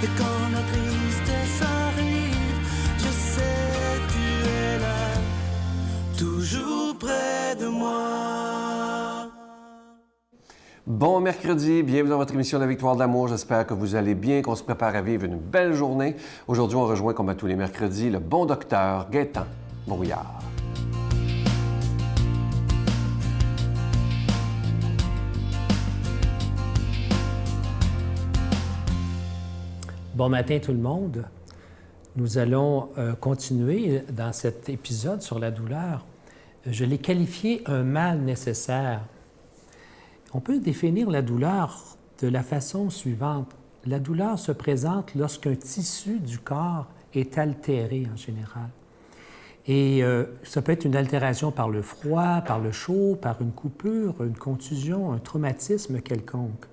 Et quand la tristesse arrive, je sais tu es là, toujours près de moi. Bon mercredi, bienvenue dans votre émission La Victoire de l'amour. J'espère que vous allez bien, qu'on se prépare à vivre une belle journée. Aujourd'hui, on rejoint, comme à tous les mercredis, le bon docteur Gaétan Brouillard. Bon matin tout le monde. Nous allons continuer dans cet épisode sur la douleur. Je l'ai qualifié un mal nécessaire. On peut définir la douleur de la façon suivante. La douleur se présente lorsqu'un tissu du corps est altéré en général. Et ça peut être une altération par le froid, par le chaud, par une coupure, une contusion, un traumatisme quelconque.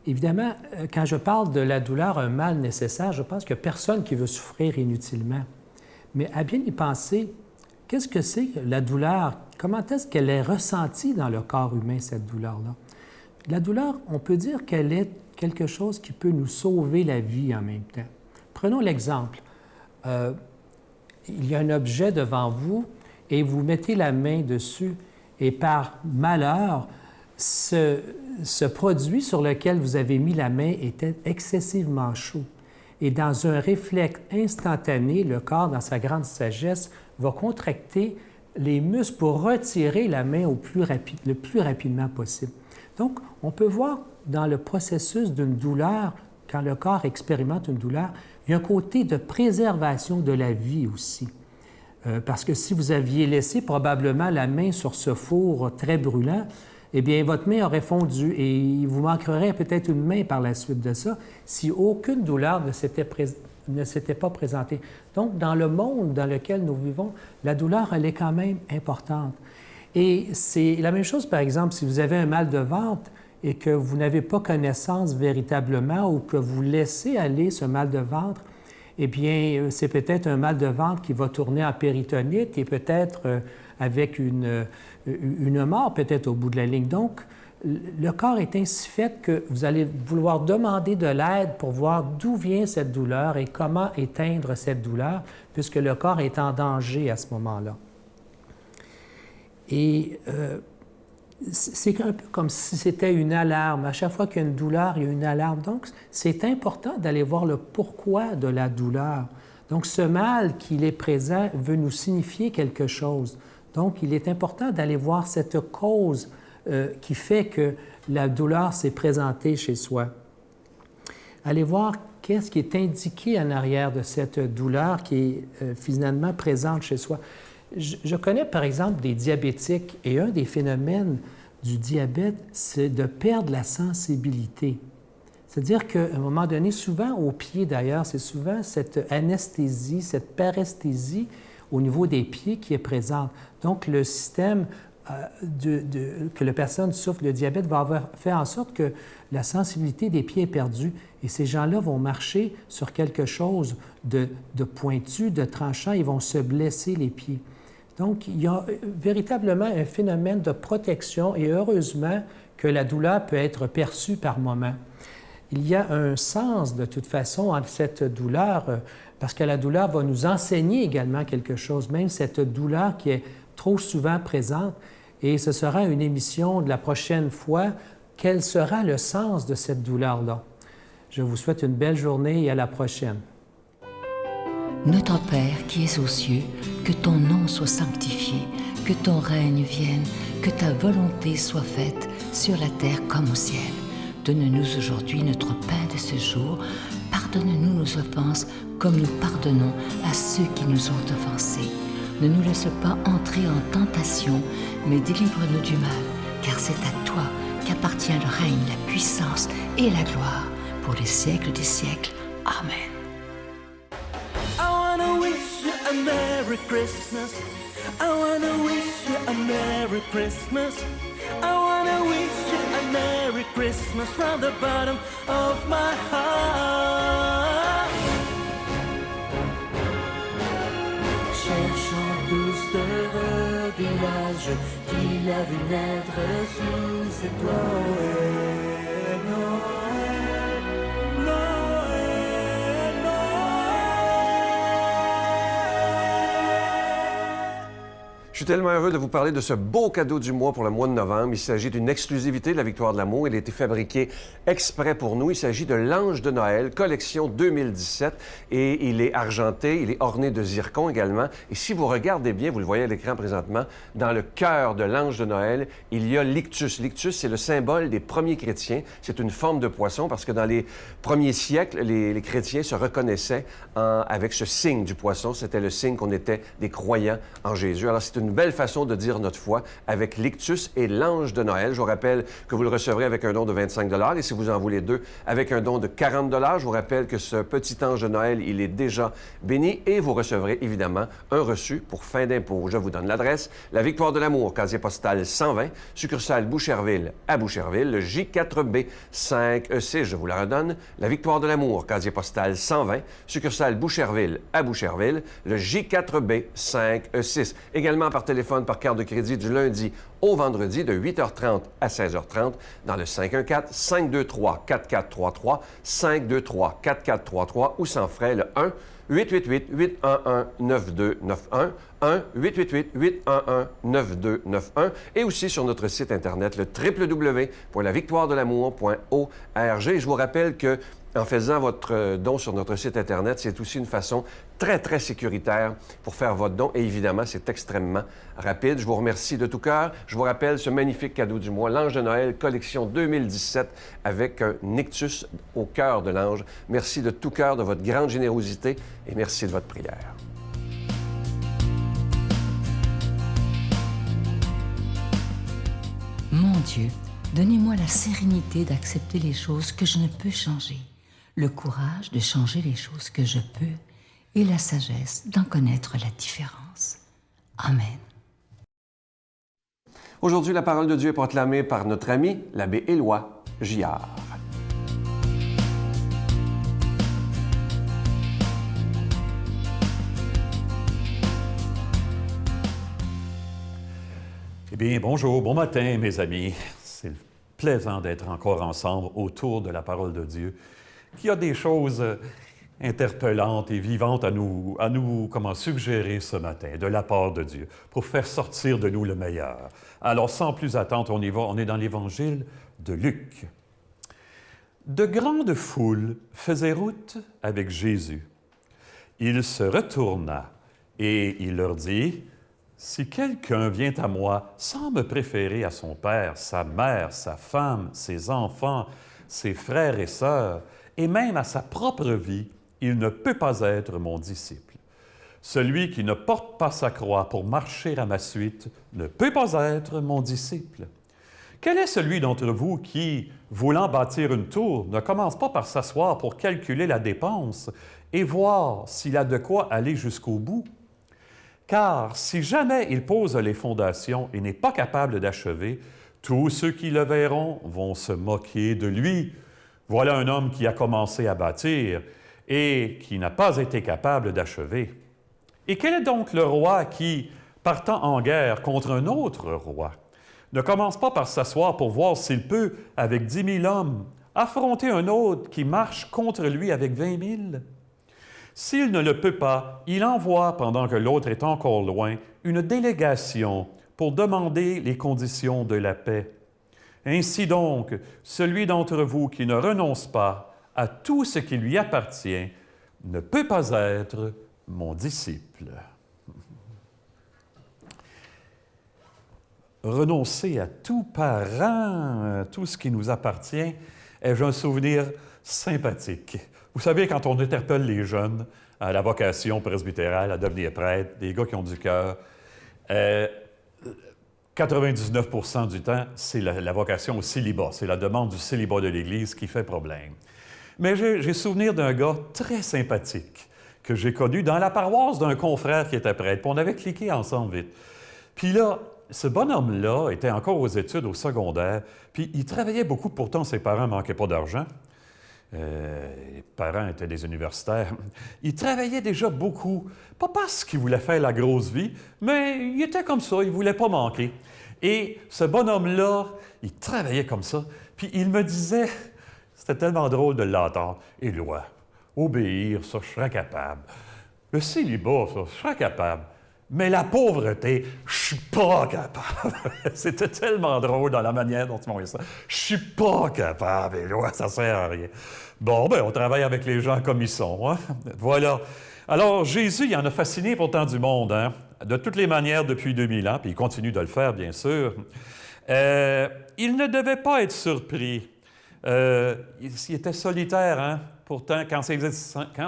Évidemment, quand je parle de la douleur, un mal nécessaire, je pense qu'il n'y a personne qui veut souffrir inutilement. Mais à bien y penser, qu'est-ce que c'est la douleur? Comment est-ce qu'elle est ressentie dans le corps humain, cette douleur-là? La douleur, on peut dire qu'elle est quelque chose qui peut nous sauver la vie en même temps. Prenons l'exemple. Il y a un objet devant vous et vous mettez la main dessus et par malheur, ce produit sur lequel vous avez mis la main était excessivement chaud. Et dans un réflexe instantané, le corps, dans sa grande sagesse, va contracter les muscles pour retirer la main le plus rapidement possible. Donc, on peut voir dans le processus d'une douleur, quand le corps expérimente une douleur, il y a un côté de préservation de la vie aussi. Parce que si vous aviez laissé probablement la main sur ce four très brûlant, eh bien, votre main aurait fondu et il vous manquerait peut-être une main par la suite de ça si aucune douleur ne s'était pas présentée. Donc, dans le monde dans lequel nous vivons, la douleur, elle est quand même importante. Et c'est la même chose, par exemple, si vous avez un mal de ventre et que vous n'avez pas connaissance véritablement ou que vous laissez aller ce mal de ventre, eh bien, c'est peut-être un mal de ventre qui va tourner en péritonite et peut-être avec une mort peut-être au bout de la ligne. Donc, le corps est ainsi fait que vous allez vouloir demander de l'aide pour voir d'où vient cette douleur et comment éteindre cette douleur, puisque le corps est en danger à ce moment-là. Et c'est un peu comme si c'était une alarme. À chaque fois qu'il y a une douleur, il y a une alarme. Donc, c'est important d'aller voir le pourquoi de la douleur. Donc, ce mal qu'il est présent veut nous signifier quelque chose. Donc, il est important d'aller voir cette cause qui fait que la douleur s'est présentée chez soi. Allez voir qu'est-ce qui est indiqué en arrière de cette douleur qui est finalement présente chez soi. Je connais par exemple des diabétiques et un des phénomènes du diabète, c'est de perdre la sensibilité. C'est-à-dire qu'à un moment donné, souvent aux pieds d'ailleurs, c'est souvent cette anesthésie, cette paresthésie au niveau des pieds qui est présente. Donc, le système que la personne souffre de diabète va faire en sorte que la sensibilité des pieds est perdue et ces gens-là vont marcher sur quelque chose de pointu, de tranchant, ils vont se blesser les pieds. Donc, il y a véritablement un phénomène de protection et heureusement que la douleur peut être perçue par moment. Il y a un sens de toute façon entre cette douleur parce que la douleur va nous enseigner également quelque chose, même cette douleur qui est trop souvent présente. Et ce sera une émission de la prochaine fois. Quel sera le sens de cette douleur-là? Je vous souhaite une belle journée et à la prochaine. Notre Père qui es aux cieux, que ton nom soit sanctifié, que ton règne vienne, que ta volonté soit faite sur la terre comme au ciel. Donne-nous aujourd'hui notre pain de ce jour. Pardonne-nous nos offenses comme nous pardonnons à ceux qui nous ont offensés. Ne nous laisse pas entrer en tentation, mais délivre-nous du mal, car c'est à toi qu'appartient le règne, la puissance et la gloire pour les siècles des siècles. Amen. I wanna wish you a Merry Christmas. I wanna wish you a Merry Christmas. I wanna wish you a Merry Christmas from the bottom of my heart. Cherchant douce de village qui l'a vu naître sous ses toits. Noël, Noël, Noël. Je suis tellement heureux de vous parler de ce beau cadeau du mois pour le mois de novembre. Il s'agit d'une exclusivité de la Victoire de l'amour. Il a été fabriqué exprès pour nous. Il s'agit de l'Ange de Noël, collection 2017. Et il est argenté, il est orné de zircon également. Et si vous regardez bien, vous le voyez à l'écran présentement, dans le cœur de l'Ange de Noël, il y a l'ictus. L'ictus, c'est le symbole des premiers chrétiens. C'est une forme de poisson parce que dans les premiers siècles, les chrétiens se reconnaissaient avec ce signe du poisson. C'était le signe qu'on était des croyants en Jésus. Alors, c'est une belle façon de dire notre foi avec l'ictus et l'Ange de Noël. Je vous rappelle que vous le recevrez avec un don de 25 et si vous en voulez deux, avec un don de 40 Je vous rappelle que ce petit Ange de Noël, il est déjà béni et vous recevrez évidemment un reçu pour fin d'impôt. Je vous donne l'adresse, la Victoire de l'amour, casier postal 120, succursale Boucherville à Boucherville, le J4B 5E6. Je vous la redonne, la Victoire de l'amour, casier postal 120, succursale Boucherville à Boucherville, le J4B 5E6. Également par téléphone, par carte de crédit du lundi au vendredi de 8h30 à 16h30 dans le 514-523-4433, 523-4433 ou sans frais le 1-888-811-9291, 1-888-811-9291 et aussi sur notre site Internet, le www.lavictoiredelamour.org. Je vous rappelle que en faisant votre don sur notre site Internet, c'est aussi une façon très, très sécuritaire pour faire votre don. Et évidemment, c'est extrêmement rapide. Je vous remercie de tout cœur. Je vous rappelle ce magnifique cadeau du mois, l'Ange de Noël, collection 2017, avec un ictus au cœur de l'ange. Merci de tout cœur de votre grande générosité et merci de votre prière. Mon Dieu, donnez-moi la sérénité d'accepter les choses que je ne peux changer, le courage de changer les choses que je peux et la sagesse d'en connaître la différence. Amen. Aujourd'hui, la parole de Dieu est proclamée par notre ami, l'abbé Éloi Gillard. Eh bien, bonjour, bon matin, mes amis. C'est plaisant d'être encore ensemble autour de la parole de Dieu, qui a des choses interpellantes et vivantes à nous suggérer ce matin, de la part de Dieu, pour faire sortir de nous le meilleur. Alors, sans plus attendre, on y va, on est dans l'Évangile de Luc. De grandes foules faisaient route avec Jésus. Il se retourna et il leur dit: « Si quelqu'un vient à moi sans me préférer à son père, sa mère, sa femme, ses enfants, ses frères et sœurs, et même à sa propre vie, il ne peut pas être mon disciple. Celui qui ne porte pas sa croix pour marcher à ma suite ne peut pas être mon disciple. Quel est celui d'entre vous qui, voulant bâtir une tour, ne commence pas par s'asseoir pour calculer la dépense et voir s'il a de quoi aller jusqu'au bout? Car si jamais il pose les fondations et n'est pas capable d'achever, tous ceux qui le verront vont se moquer de lui. Voilà un homme qui a commencé à bâtir et qui n'a pas été capable d'achever. Et quel est donc le roi qui, partant en guerre contre un autre roi, ne commence pas par s'asseoir pour voir s'il peut, avec 10 000 hommes, affronter un autre qui marche contre lui avec 20 000? S'il ne le peut pas, il envoie, pendant que l'autre est encore loin, une délégation pour demander les conditions de la paix. Ainsi donc, celui d'entre vous qui ne renonce pas à tout ce qui lui appartient ne peut pas être mon disciple. » Renoncer à tout parent, à tout ce qui nous appartient, ai-je un souvenir sympathique. Vous savez, quand on interpelle les jeunes à la vocation presbytérale, à devenir prêtre, des gars qui ont du cœur, 99% du temps, c'est la vocation au célibat. C'est la demande du célibat de l'Église qui fait problème. Mais j'ai souvenir d'un gars très sympathique que j'ai connu dans la paroisse d'un confrère qui était prêtre. Puis on avait cliqué ensemble vite. Puis là, ce bonhomme-là était encore aux études au secondaire, puis il travaillait beaucoup, pourtant ses parents ne manquaient pas d'argent. Les parents étaient des universitaires. Il travaillait déjà beaucoup, pas parce qu'il voulait faire la grosse vie, mais il était comme ça, il ne voulait pas manquer. Et ce bonhomme-là, il travaillait comme ça, puis il me disait, c'était tellement drôle de l'entendre, « Éloi, obéir, ça, je serais capable. Le célibat, ça, je serais capable. Mais la pauvreté, je suis pas capable. C'était tellement drôle dans la manière dont ils m'ont dit ça. Je suis pas capable, et là, ça sert à rien. Bon, ben, on travaille avec les gens comme ils sont, hein? Voilà. Alors, Jésus, il en a fasciné pourtant du monde, hein? De toutes les manières depuis 2000 ans, puis il continue de le faire, bien sûr. Il ne devait pas être surpris. Il était solitaire, hein? Pourtant, quand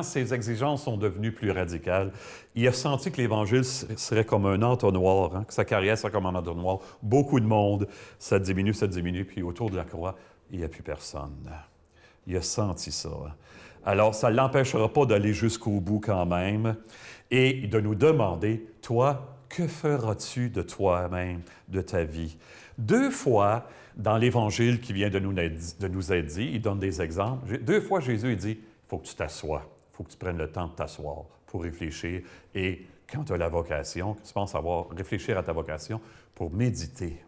ses exigences sont devenues plus radicales, il a senti que l'Évangile serait comme un entonnoir, hein? Que sa carrière serait comme un entonnoir. Beaucoup de monde, ça diminue, puis autour de la croix, il n'y a plus personne. Il a senti ça. Hein? Alors, ça ne l'empêchera pas d'aller jusqu'au bout quand même et de nous demander, toi, que feras-tu de toi-même, de ta vie? 2 fois, dans l'Évangile qui vient de nous être dit, il donne des exemples. 2 fois, Jésus il dit, il faut que tu t'assoies, il faut que tu prennes le temps de t'asseoir pour réfléchir. Et quand tu as la vocation, que tu penses réfléchir à ta vocation pour méditer.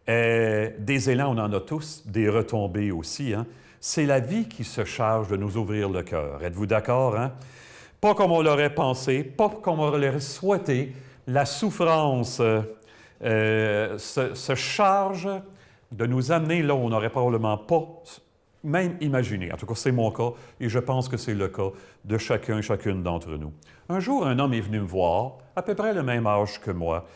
Des élans, on en a tous, des retombées aussi. Hein? C'est la vie qui se charge de nous ouvrir le cœur. Êtes-vous d'accord? Hein? Pas comme on l'aurait pensé, pas comme on l'aurait souhaité. La souffrance se charge de nous amener là où on n'aurait probablement pas même imaginé. En tout cas, c'est mon cas et je pense que c'est le cas de chacun et chacune d'entre nous. Un jour, un homme est venu me voir, à peu près le même âge que moi,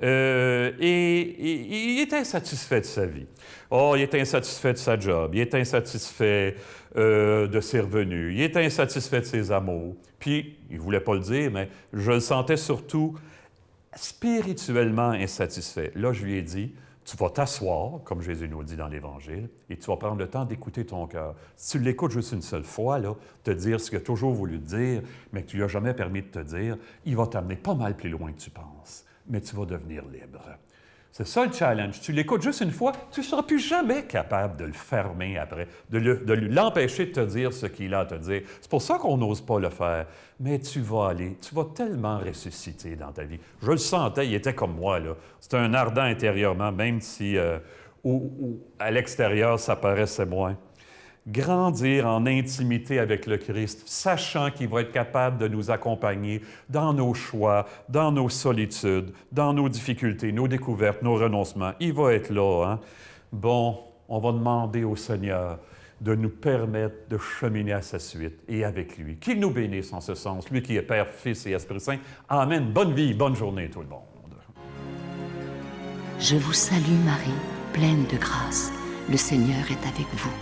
et il était insatisfait de sa vie. Oh, il était insatisfait de sa job, il était insatisfait de ses revenus, il était insatisfait de ses amours. Puis, il ne voulait pas le dire, mais je le sentais surtout spirituellement insatisfait. Là, je lui ai dit, tu vas t'asseoir, comme Jésus nous le dit dans l'Évangile, et tu vas prendre le temps d'écouter ton cœur. Si tu l'écoutes juste une seule fois, là, te dire ce qu'il a toujours voulu te dire, mais que tu lui as jamais permis de te dire, il va t'amener pas mal plus loin que tu penses. Mais tu vas devenir libre. C'est ça le challenge. Tu l'écoutes juste une fois, tu ne seras plus jamais capable de le fermer après, de l'empêcher de te dire ce qu'il a à te dire. C'est pour ça qu'on n'ose pas le faire. Mais tu vas tellement ressusciter dans ta vie. Je le sentais, il était comme moi, là. C'était un ardent intérieurement, même si à l'extérieur, ça paraissait moins. Grandir en intimité avec le Christ, sachant qu'il va être capable de nous accompagner dans nos choix, dans nos solitudes, dans nos difficultés, nos découvertes, nos renoncements. Il va être là. Hein? Bon, on va demander au Seigneur de nous permettre de cheminer à sa suite et avec lui. Qu'il nous bénisse en ce sens, lui qui est Père, Fils et Esprit Saint. Amen. Bonne vie, bonne journée tout le monde. Je vous salue Marie, pleine de grâce. Le Seigneur est avec vous.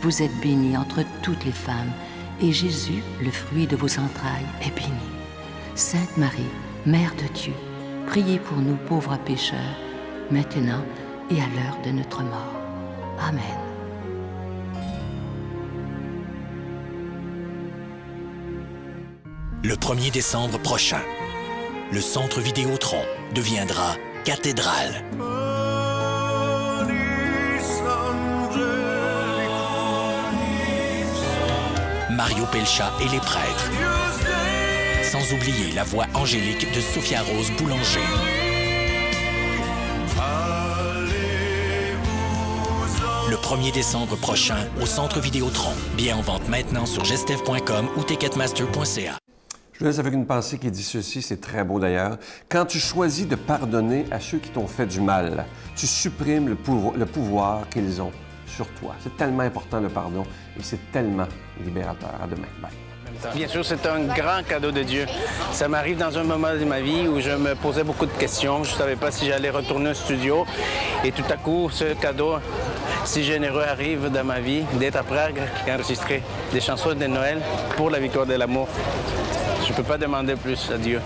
Vous êtes bénie entre toutes les femmes, et Jésus, le fruit de vos entrailles, est béni. Sainte Marie, Mère de Dieu, priez pour nous pauvres pécheurs, maintenant et à l'heure de notre mort. Amen. Le 1er décembre prochain, le centre Vidéotron deviendra cathédrale. Mario Pelcha et les prêtres. Sans oublier la voix angélique de Sophia Rose Boulanger. Le 1er décembre prochain au Centre Vidéotron. Billets en vente maintenant sur gestev.com ou ticketmaster.ca. Je vous laisse avec une pensée qui dit ceci, c'est très beau d'ailleurs. Quand tu choisis de pardonner à ceux qui t'ont fait du mal, tu supprimes le pouvoir qu'ils ont sur toi. C'est tellement important le pardon et c'est tellement libérateur. À demain. Bye. Bien sûr, c'est un grand cadeau de Dieu. Ça m'arrive dans un moment de ma vie où je me posais beaucoup de questions. Je ne savais pas si j'allais retourner au studio. Et tout à coup, ce cadeau si généreux arrive dans ma vie d'être à Prague et enregistrer des chansons de Noël pour la victoire de l'amour. Je ne peux pas demander plus à Dieu.